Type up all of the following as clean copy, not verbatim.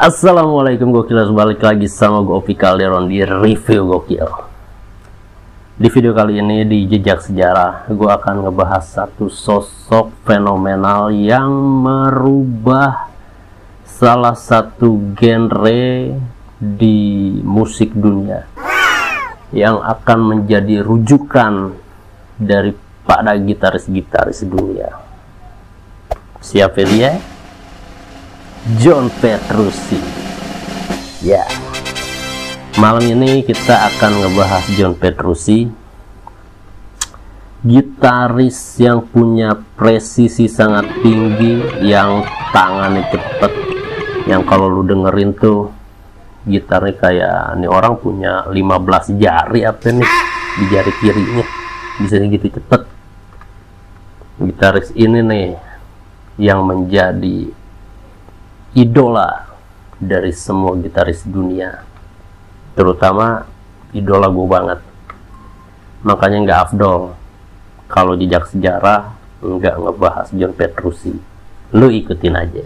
Assalamualaikum gokilers, balik lagi sama gue Opi Calderon di review gokil. Di video kali ini di Jejak Sejarah, gue akan ngebahas satu sosok fenomenal yang merubah salah satu genre di musik dunia, yang akan menjadi rujukan dari pada gitaris-gitaris dunia. Siapa dia? John Petrucci. Ya, malam ini kita akan ngebahas John Petrucci, gitaris yang punya presisi sangat tinggi, yang tangannya cepet, yang kalau lu dengerin tuh gitarnya kayak nih orang punya 15 jari apa nih di jari kirinya, bisa gitu cepet. Gitaris ini nih yang menjadi idola dari semua gitaris dunia, terutama idola gue banget. Makanya nggak afdol kalau Jejak Sejarah nggak ngebahas John Petrucci. Lu ikutin aja.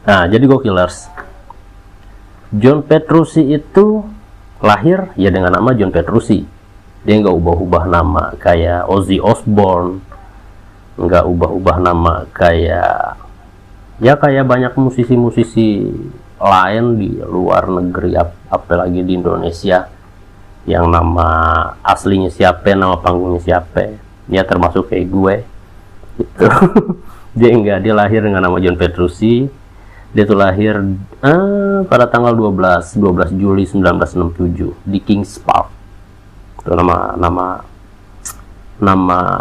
Nah, jadi gokilers, John Petrucci itu lahir ya dengan nama John Petrucci. Dia nggak ubah-ubah nama kayak Ozzy Osbourne, nggak ubah-ubah nama kayak banyak musisi-musisi lain di luar negeri, apalagi di Indonesia, yang nama aslinya siapa, nama panggungnya siapa, ya termasuk kayak gue gitu. Dia lahir dengan nama John Petrucci. Dia tuh lahir pada tanggal 12 Juli 1967 di Kings Park. Itu nama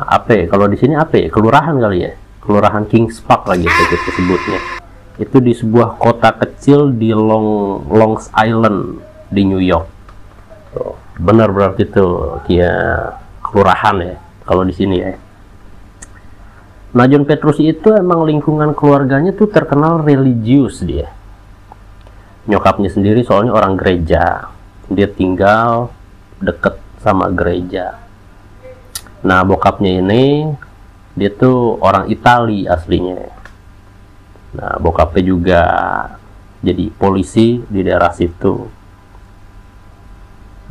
apa ya? Kalau di sini apa ya? Kelurahan kali ya? Kelurahan Kings Park lagi kita sebutnya. Itu di sebuah kota kecil di Long Island di New York. Tuh, benar berarti itu ya kelurahan ya kalau di sini ya. Nah, John Petrucci itu emang lingkungan keluarganya tuh terkenal religius dia. Nyokapnya sendiri soalnya orang gereja. Dia tinggal deket sama gereja. Nah, bokapnya ini dia tuh orang Itali aslinya. Nah, bokapnya juga jadi polisi di daerah situ.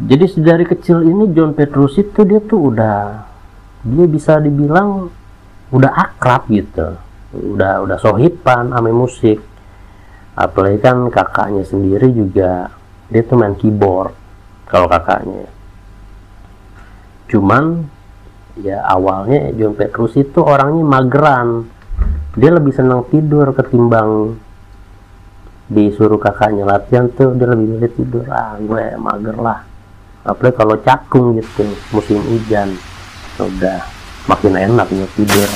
Jadi dari kecil ini John Petrucci tuh dia bisa dibilang udah akrab gitu, udah sohiban sama musik. Apalagi kan kakaknya sendiri juga dia tuh main keyboard kalau kakaknya. Cuman ya awalnya John Petrucci itu orangnya mageran, dia lebih senang tidur ketimbang disuruh kakaknya latihan. Tuh dia lebih milih tidur. Gue mager lah, apalagi kalau cakung gitu musim hujan, udah makin enak ya tidur.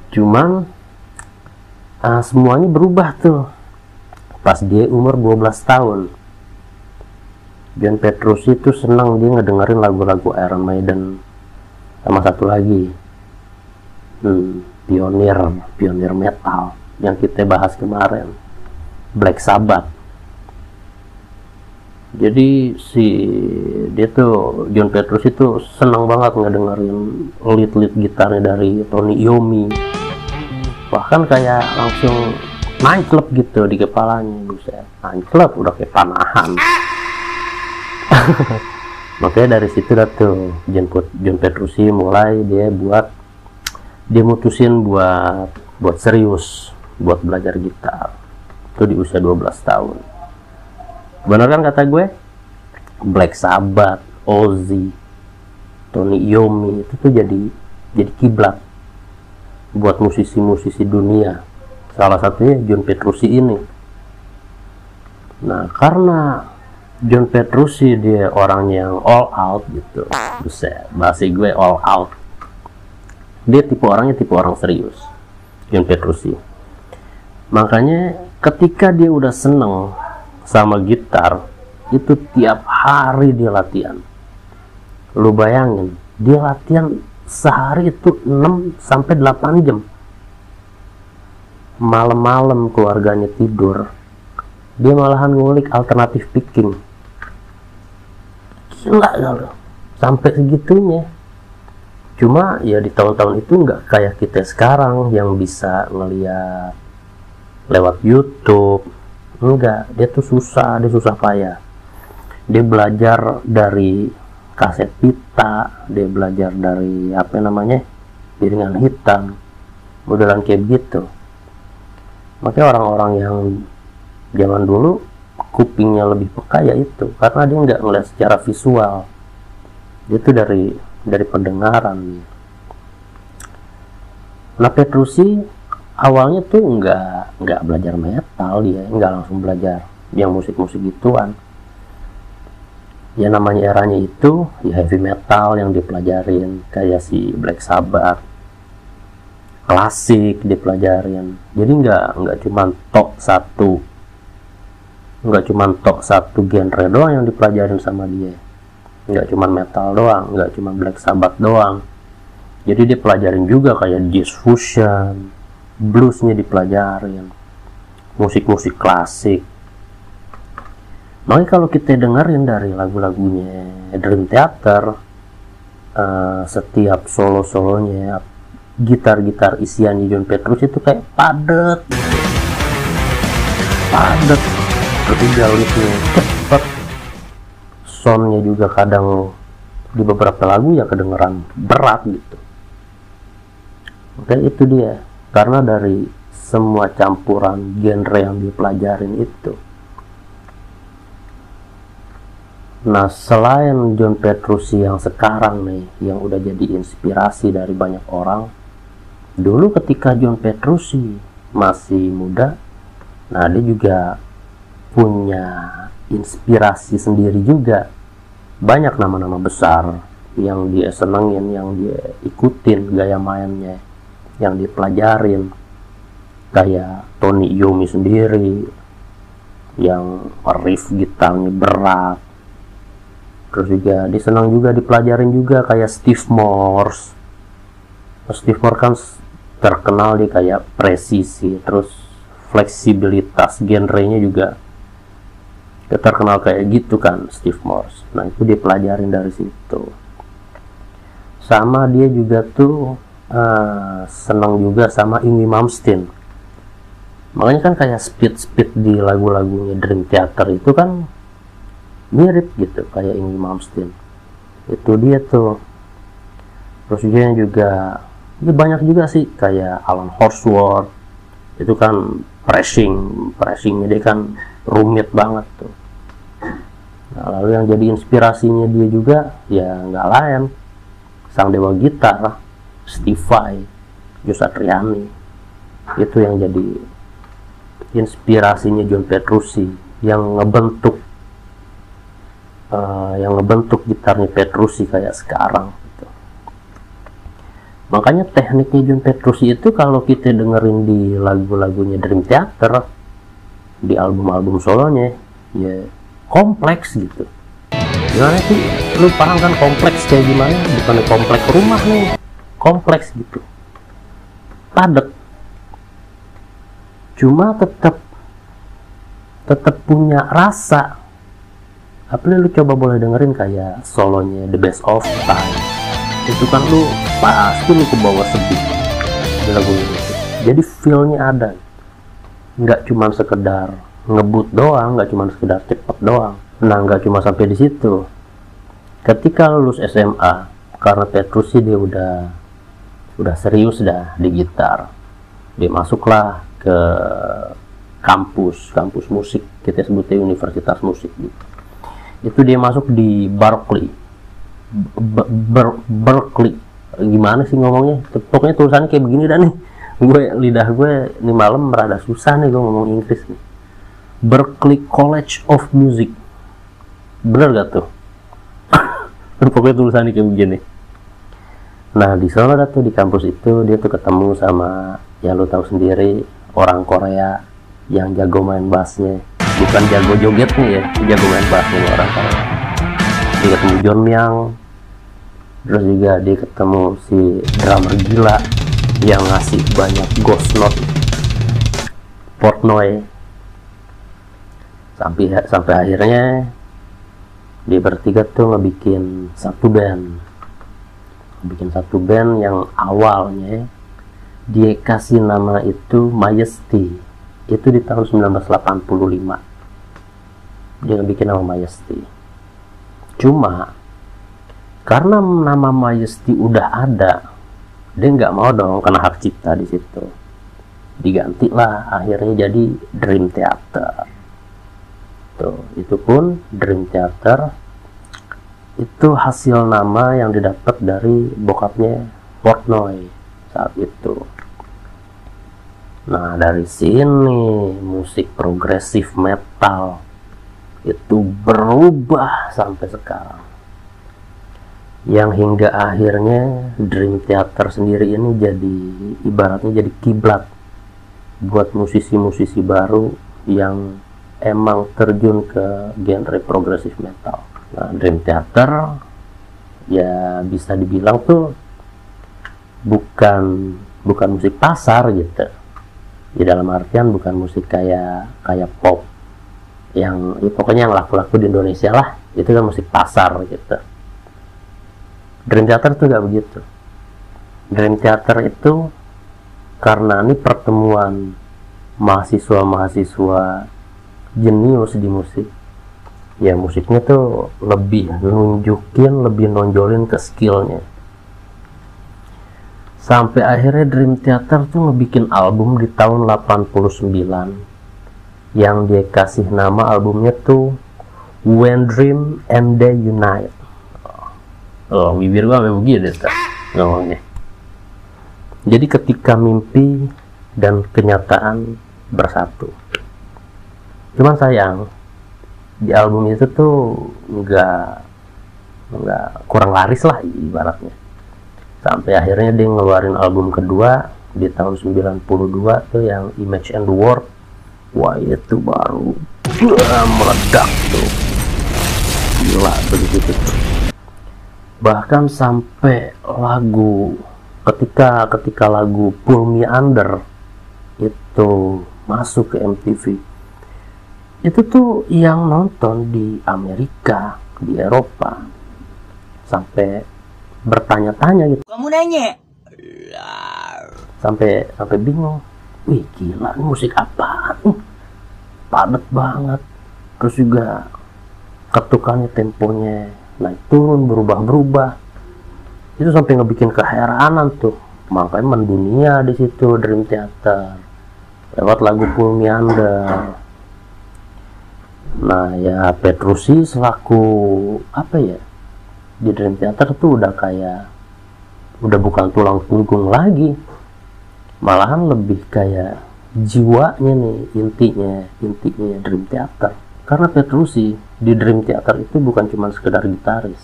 Cuman semuanya berubah tuh pas dia umur 12 tahun. John Petrucci itu senang dia ngedengerin lagu-lagu Iron Maiden sama satu lagi pionir metal yang kita bahas kemarin, Black Sabbath. Jadi John Petrucci itu senang banget ngedengerin lead gitarnya dari Tony Iommi, bahkan kayak langsung nanclep gitu di kepalanya. Buset, nanclep udah kayak panahan. Makanya dari situ tuh John Petrucci mulai dia mutusin buat serius buat belajar gitar itu di usia 12 tahun. Bener kan kata gue? Black Sabbath, Ozzy, Tony Iommi itu tuh jadi kiblat buat musisi-musisi dunia. Salah satunya John Petrucci ini. Nah, karena John Petrucci dia orang yang all out gitu. Buset, bahasa gue all out. Dia tipe orang serius, John Petrucci. Makanya ketika dia udah seneng sama gitar, itu tiap hari dia latihan. Lu bayangin, dia latihan sehari itu 6 sampai 8 jam. Malam-malam keluarganya tidur, dia malahan ngulik alternatif picking. enggak kalau sampai segitunya. Cuma ya di tahun-tahun itu nggak kayak kita sekarang yang bisa ngeliat lewat YouTube. Enggak, dia tuh susah, dia susah payah. Dia belajar dari kaset pita, dia belajar dari apa namanya, piringan hitam, modelan kayak gitu. Makanya orang-orang yang zaman dulu kupingnya lebih peka ya itu, karena dia nggak ngeliat secara visual, dia tuh dari pendengaran. Nah, Petrucci awalnya tuh nggak belajar metal, dia nggak langsung belajar yang musik-musik gituan. Ya namanya eranya itu ya heavy metal yang dipelajarin, kayak si Black Sabbath, klasik dipelajarin. Jadi nggak cuma tok satu genre doang yang dipelajarin sama dia, nggak cuma metal doang, nggak cuma Black Sabbath doang. Jadi dia pelajarin juga kayak jazz fusion, bluesnya dipelajarin, musik-musik klasik. Makanya kalau kita dengerin dari lagu-lagunya Dream Theater, setiap solo-solonya, gitar-gitar isiannya John Petrucci itu kayak padet, terus juga liftnya cepet, soundnya juga kadang di beberapa lagu ya kedengeran berat gitu. Oke, itu dia, karena dari semua campuran genre yang dipelajarin itu. Nah, selain John Petrucci yang sekarang nih, yang udah jadi inspirasi dari banyak orang, dulu ketika John Petrucci masih muda, nah dia juga punya inspirasi sendiri juga. Banyak nama-nama besar yang dia senengin, yang dia ikutin gaya mainnya, yang dipelajarin, kayak Tony Iommi sendiri yang riff gitarnya berat. Terus juga disenang juga dipelajarin juga kayak Steve Morse. Steve Morse kan terkenal di kayak presisi, terus fleksibilitas genrenya juga terkenal kayak gitu kan Steve Morse. Nah, itu dipelajarin dari situ. Sama dia juga tuh senang juga sama Yngwie Malmsteen. Makanya kan kayak speed di lagu-lagunya Dream Theater itu kan mirip gitu kayak Yngwie Malmsteen. Itu dia tuh. Terus juga ya banyak juga sih kayak Alan Horsworth. Itu kan pressingnya dia kan rumit banget tuh. Nah, lalu yang jadi inspirasinya dia juga ya nggak lain, sang dewa gitar Steve Vai, Joe Satriani. Itu yang jadi inspirasinya John Petrucci yang ngebentuk gitarnya Petrucci kayak sekarang gitu. Makanya tekniknya John Petrucci itu kalau kita dengerin di lagu-lagunya Dream Theater, di album-album solonya, ya kompleks gitu. Gimana sih, lu paham kan kompleks kayak gimana? Bukan kompleks rumah nih, kompleks gitu, padat, cuma tetap punya rasa. Apalagi lu coba boleh dengerin kayak solonya The Best of Time, itu kan lu pasti lu ke bawah sedih di lagu itu. Jadi feelnya ada, nggak cuma sekedar ngebut doang, nggak cuma sekedar cepet doang. Nah, nggak cuma sampai di situ. Ketika lulus SMA, karena Petrucci dia udah serius dah di gitar, dia masuklah ke kampus musik, kita sebutnya universitas musik gitu. Itu dia masuk di Berkeley. Berkeley, gimana sih ngomongnya? Pokoknya tulisannya kayak begini dah nih. Lidah gue ini malam merada susah nih gue ngomong Inggris nih. Berkeley College of Music, bener gak tuh? Pokoknya tulisannya kayak begini. Nah, di sana tuh di kampus itu dia tuh ketemu sama, ya lo tahu sendiri, orang Korea yang jago main bassnya, bukan jago jogetnya ya, jago main bassnya orang Korea. Dia ketemu John Myung, terus juga dia ketemu si drummer gila yang ngasih banyak ghost note, Portnoy, sampai akhirnya Dia bertiga tuh ngebikin satu band yang awalnya dia kasih nama itu Majesty. Itu di tahun 1985 dia ngebikin nama Majesty. Cuma karena nama Majesty udah ada, dia nggak mau dong kena hak cipta di situ. Digantilah akhirnya jadi Dream Theater. Tuh, itu pun Dream Theater itu hasil nama yang didapat dari bokapnya Portnoy saat itu. Nah, dari sini musik progresif metal itu berubah sampai sekarang, yang hingga akhirnya Dream Theater sendiri ini jadi ibaratnya jadi kiblat buat musisi-musisi baru yang emang terjun ke genre progresif metal. Nah, Dream Theater ya bisa dibilang tuh bukan musik pasar gitu. Di dalam artian bukan musik kayak pop yang ya pokoknya yang laku-laku di Indonesia lah, itu kan musik pasar gitu. Dream Theater tuh gak begitu. Dream Theater itu karena ini pertemuan mahasiswa jenius di musik, ya musiknya tuh lebih nonjolin ke skillnya. Sampai akhirnya Dream Theater tuh ngebikin album di tahun 89 yang dia kasih nama albumnya tuh When Dream and They Unite. Oh, bibir gua sampai begini tuh ngomongnya. Jadi ketika mimpi dan kenyataan bersatu. Cuman sayang di album itu tuh nggak kurang laris lah ibaratnya. Sampai akhirnya dia ngeluarin album kedua di tahun 92 tuh yang Image and the World. Wah, itu baru meledak tuh, gila begitu tuh. Bahkan sampai lagu ketika lagu Pull Me Under itu masuk ke MTV, itu tuh yang nonton di Amerika, di Eropa sampai bertanya-tanya gitu. Kamu nanya? Sampai bingung. Wih, gila, ini musik apaan? Padat banget. Terus juga ketukannya, temponya naik turun, berubah-berubah. Itu sampai ngebikin keheranan tuh. Makanya mendunia di situ Dream Theater lewat lagu Pull Me Under. Nah, ya Petrucci selaku apa ya, di Dream Theater tuh udah bukan tulang punggung lagi, malahan lebih kayak jiwanya nih, intinya Dream Theater. Karena Petrucci di Dream Theater itu bukan cuma sekedar gitaris.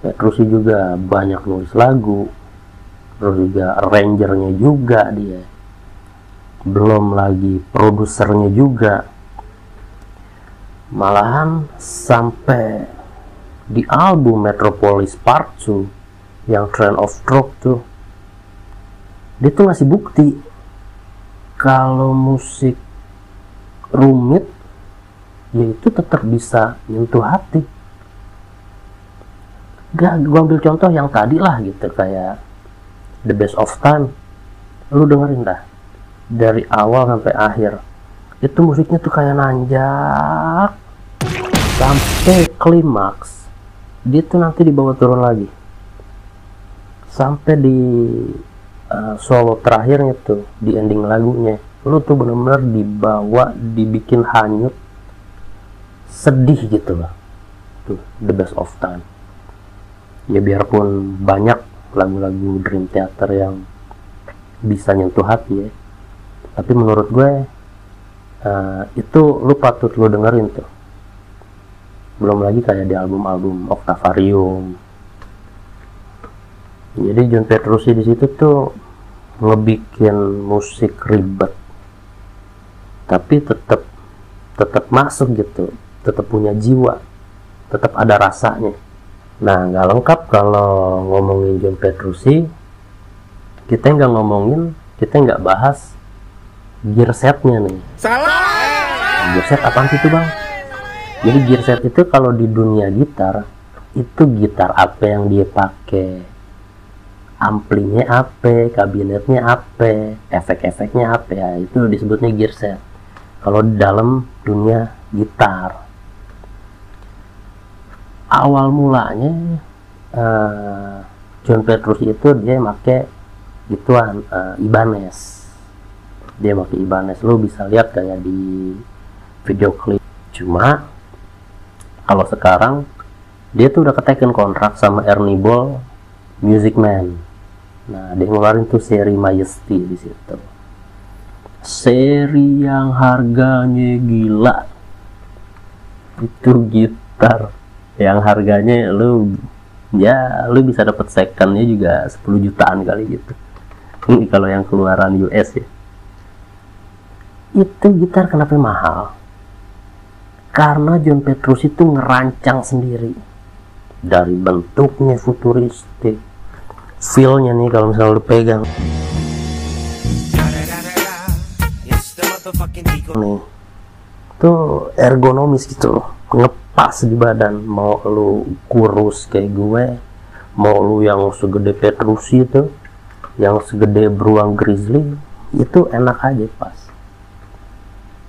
Petrucci juga banyak nulis lagu, terus juga arrangernya juga dia, belum lagi produsernya juga. Malahan sampai di album Metropolis Part 2 yang Train of Thought tuh, dia tuh ngasih bukti kalau musik rumit ya itu tetap bisa nyentuh hati. Gua ambil contoh yang tadi lah gitu, kayak The Best of Time. Lu dengerin dah dari awal sampai akhir, itu musiknya tuh kayak nanjak sampai klimaks. Dia tuh nanti dibawa turun lagi sampai di solo terakhirnya tuh, di ending lagunya, lu tuh bener-bener dibawa, dibikin hanyut, sedih gitu lah. Tuh The Best of Time. Ya biarpun banyak lagu-lagu Dream Theater yang bisa nyentuh hati ya, tapi menurut gue itu lu patut lu dengerin tuh. Belum lagi kayak di album-album Octavarium. Jadi John Petrucci di situ tuh ngebikin musik ribet, tapi tetap masuk gitu, tetap punya jiwa, tetap ada rasanya. Nah, nggak lengkap kalau ngomongin John Petrucci, kita nggak bahas gear setnya nih. Salah. Gear set apaan sih itu bang? Jadi gear set itu kalau di dunia gitar, itu gitar apa yang dia pakai, amplinya apa, kabinetnya apa, efek-efeknya apa, ya itu disebutnya gear set kalau di dalam dunia gitar. Awal mulanya John Petrucci itu dia pakai gituan, Ibanez. Dia pakai Ibanez, lo bisa lihat kayak di video klip. Cuma kalau sekarang dia tuh udah keteken kontrak sama Ernie Ball Music Man. Nah, dia ngeluarin tuh seri Majesty di situ. Seri yang harganya gila. Itu gitar yang harganya lu bisa dapat secondnya juga 10 jutaan kali gitu. Ini kalau yang keluaran US ya. Itu gitar kenapa mahal? Karena John Petrucci itu ngerancang sendiri, dari bentuknya futuristik, feel-nya nih kalau misalnya lu pegang nih tuh ergonomis gitu, ngepas di badan. Mau lu kurus kayak gue, mau lu yang segede Petrucci itu, yang segede beruang grizzly, itu enak aja pas.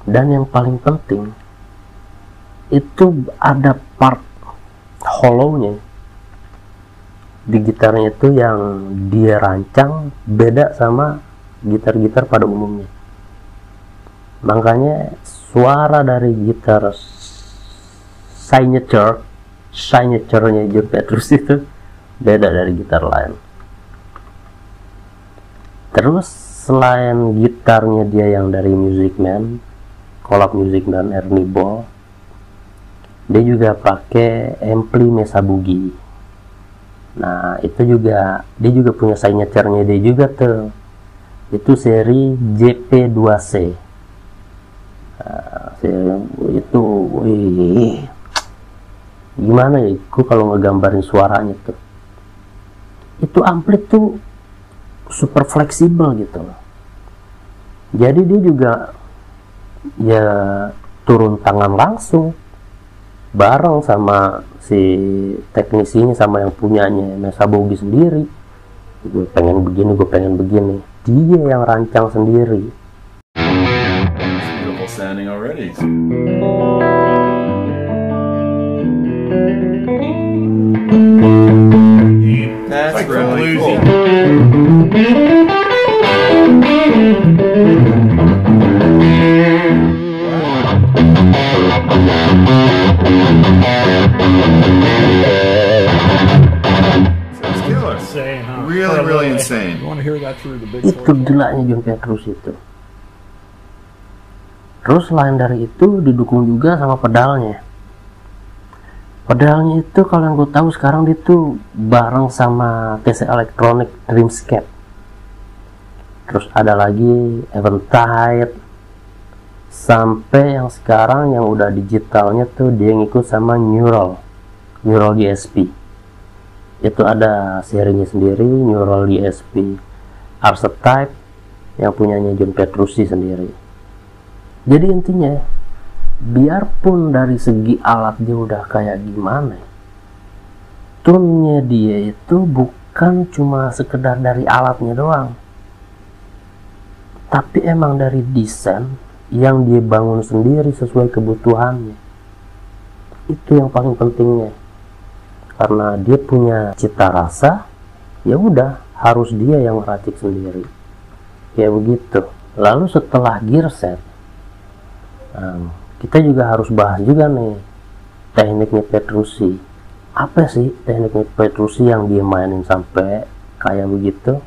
Dan yang paling penting itu ada part hollow-nya di gitarnya itu yang dia rancang beda sama gitar-gitar pada umumnya. Makanya suara dari gitar signature-nya John Petrucci itu beda dari gitar lain. Terus selain gitarnya dia yang dari Music Man, collab Music Man Ernie Ball, dia juga pakai ampli Mesa Boogie. Nah, itu juga dia juga punya signature-nya dia juga tuh. Itu seri JP2C. Nah, seri itu gimana ya, aku kalau ngegambarin suaranya tuh, itu ampli tuh super fleksibel gitu. Jadi dia juga ya turun tangan langsung bareng sama si teknisinya, sama yang punyanya Mesa Boogie sendiri. Gue pengen begini, gue pengen begini, dia yang rancang sendiri. Beautiful sounding already. That's like really cool. Really insane. Itu gilanya John Petrucci itu. Terus selain dari itu didukung juga sama pedalnya. Pedalnya itu kalau yang gue tahu sekarang itu bareng sama TC Electronic Dreamscape. Terus ada lagi Eventide, sampai yang sekarang yang udah digitalnya tuh dia ngikut sama Neural DSP. Itu ada serinya sendiri, Neural DSP Archetype yang punyanya John Petrucci sendiri. Jadi intinya, biarpun dari segi alat dia udah kayak gimana, tone-nya dia itu bukan cuma sekedar dari alatnya doang, tapi emang dari desain yang dia bangun sendiri sesuai kebutuhannya. Itu yang paling pentingnya. Karena dia punya cita rasa, ya udah harus dia yang meracik sendiri, kayak begitu. Lalu setelah gear set, kita juga harus bahas juga nih tekniknya Petrucci. Apa sih tekniknya Petrucci yang dia mainin sampai kayak begitu?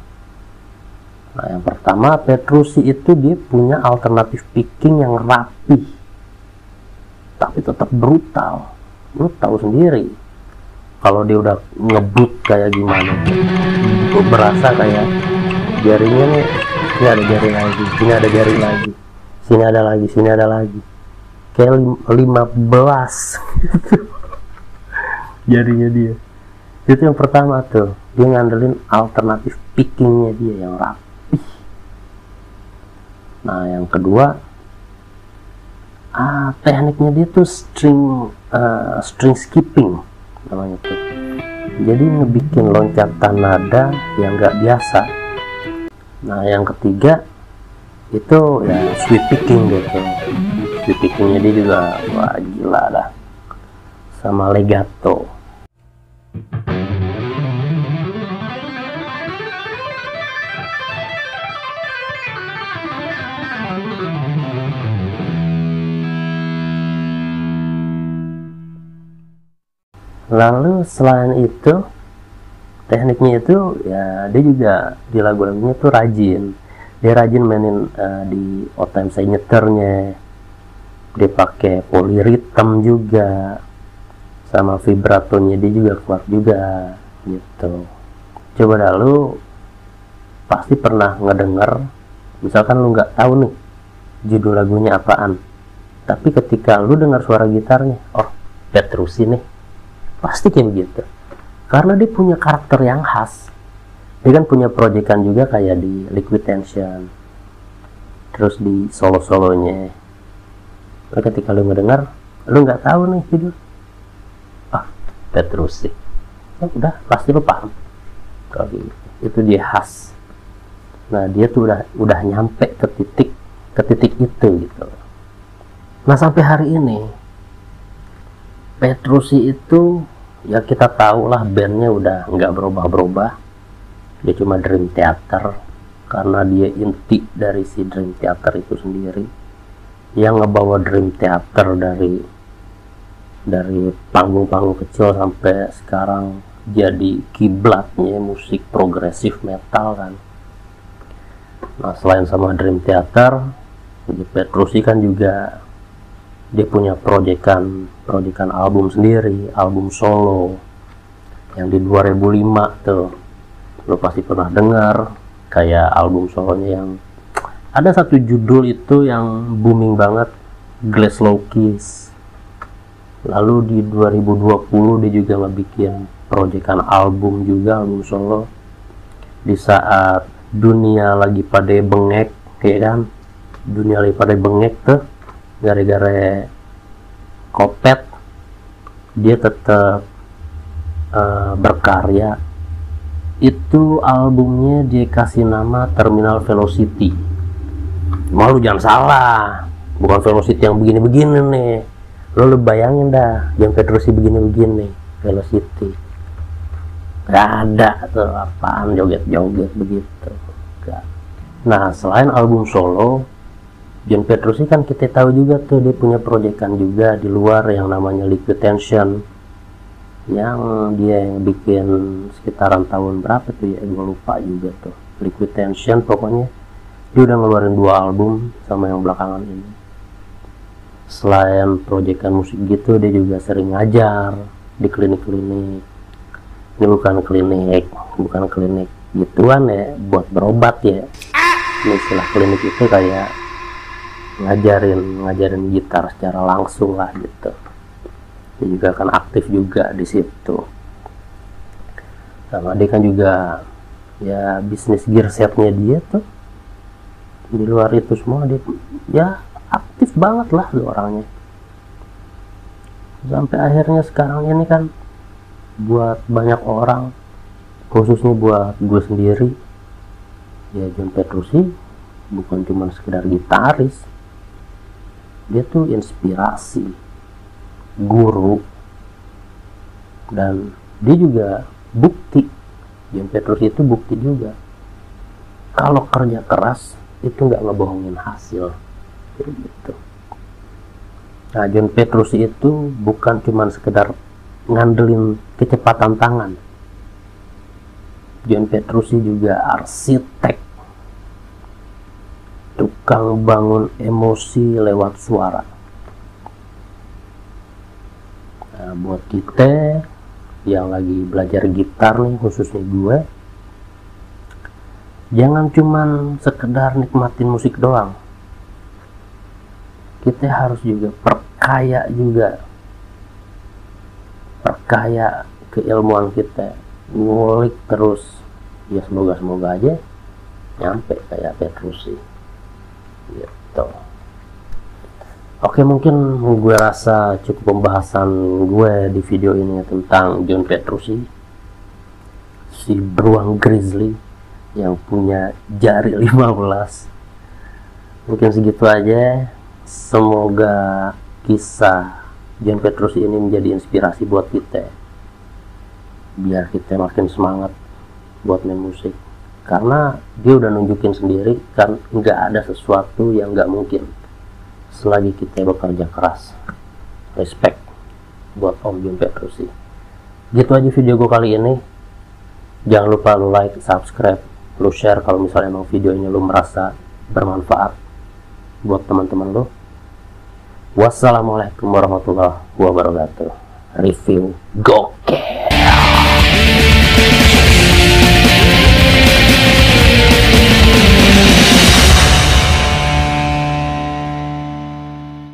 Nah, yang pertama, Petrucci itu dia punya alternatif picking yang rapi tapi tetap brutal. Lu tahu sendiri kalau dia udah ngebut kayak gimana, gue berasa kayak jaringnya nih, ini ada jaring lagi, sini ada jaring lagi, sini ada lagi, sini ada lagi, kayak 15 jaringnya dia. Itu yang pertama tuh, dia ngandelin alternatif pickingnya dia yang rapi. Nah, yang kedua tekniknya dia tuh string skipping namanya tuh. Jadi ngebikin loncatan nada yang nggak biasa. Nah yang ketiga itu ya sweep picking gitu. Sweep pickingnya dia juga wah gila dah, sama legato. Lalu selain itu tekniknya itu ya dia juga di lagu-lagunya tuh rajin. Dia rajin mainin di old-time signature-nya. Dia pakai polyrhythm juga, sama vibratonya dia juga kuat juga gitu. Coba dah lu pasti pernah ngedenger, misalkan lu nggak tahu nih judul lagunya apaan, tapi ketika lu dengar suara gitarnya, oh Petrucci nih, pasti kayak begitu. Karena dia punya karakter yang khas. Dia kan punya proyekan juga kayak di Liquid Tension, terus di solo-solonya. Nah, ketika lu ngedengar, lu nggak tahu nih judul, Petrucci, ya udah pasti lu paham kalau gitu. Itu dia khas. Nah dia tuh udah nyampe ke titik itu gitu. Nah sampai hari ini Petrucci itu ya kita tahu lah bandnya udah nggak berubah-berubah. Dia cuma Dream Theater karena dia inti dari si Dream Theater itu sendiri, yang ngebawa Dream Theater dari panggung-panggung kecil sampai sekarang jadi kiblatnya musik progresif metal kan. Nah selain sama Dream Theater, Petrucci kan juga dia punya proyekan album sendiri, album solo yang di 2005 tuh. Lo pasti pernah dengar kayak album solonya yang ada satu judul itu yang booming banget, Glasgow Kiss. Lalu di 2020 dia juga ngebikin proyekan album juga, album solo di saat dunia lagi pada bengek, ya kan? Dunia lagi pada bengek tuh gara-gara Covid, dia tetap berkarya. Itu albumnya dia kasih nama Terminal Velocity. Malu jangan salah, bukan Velocity yang begini-begini nih. Lo bayangin dah, yang Petrucci begini-begini, Velocity. Gak ada tuh apaan joget-joget begitu. Gak. Nah selain album solo, John Petrucci kan kita tahu juga tuh dia punya proyekan juga di luar yang namanya Liquid Tension, yang dia yang bikin sekitaran tahun berapa tuh ya, gue lupa juga tuh. Liquid Tension pokoknya dia udah ngeluarin 2 album sama yang belakangan ini. Selain proyekan musik gitu, dia juga sering ngajar di klinik-klinik. Ini bukan klinik gituan ya, buat berobat ya. Ini istilah klinik itu kayak ngajarin gitar secara langsung lah gitu. Dia juga kan aktif juga di situ. Sama dia kan juga ya bisnis gear setnya dia tuh. Di luar itu semua dia ya aktif banget lah tuh orangnya. Sampai akhirnya sekarang ini kan buat banyak orang, khususnya buat gue sendiri, ya John Petrucci bukan cuma sekedar gitaris, dia tuh inspirasi, guru, dan dia juga bukti. John Petrucci itu bukti juga kalau kerja keras itu nggak ngebohongin hasil gitu. Nah John Petrucci itu bukan cuma sekedar ngandelin kecepatan tangan. John Petrucci juga arsitek, tukang bangun emosi lewat suara. Nah, buat kita yang lagi belajar gitar nih, khususnya gue, jangan cuman sekedar nikmatin musik doang. Kita harus juga perkaya keilmuan kita, ngulik terus. Ya semoga aja nyampe kayak Petrucci gitu. Oke, mungkin gue rasa cukup pembahasan gue di video ini tentang John Petrucci, si beruang grizzly yang punya jari 15. Mungkin segitu aja. Semoga kisah John Petrucci ini menjadi inspirasi buat kita, biar kita makin semangat buat main musik, karena dia udah nunjukin sendiri kan nggak ada sesuatu yang nggak mungkin selagi kita bekerja keras. Respect buat Om John Petrucci. Gitu aja video gue kali ini. Jangan lupa lu like, subscribe, lu share kalau misalnya emang video ini lu merasa bermanfaat buat teman-teman lu. Wassalamualaikum warahmatullahi wabarakatuh. Review go.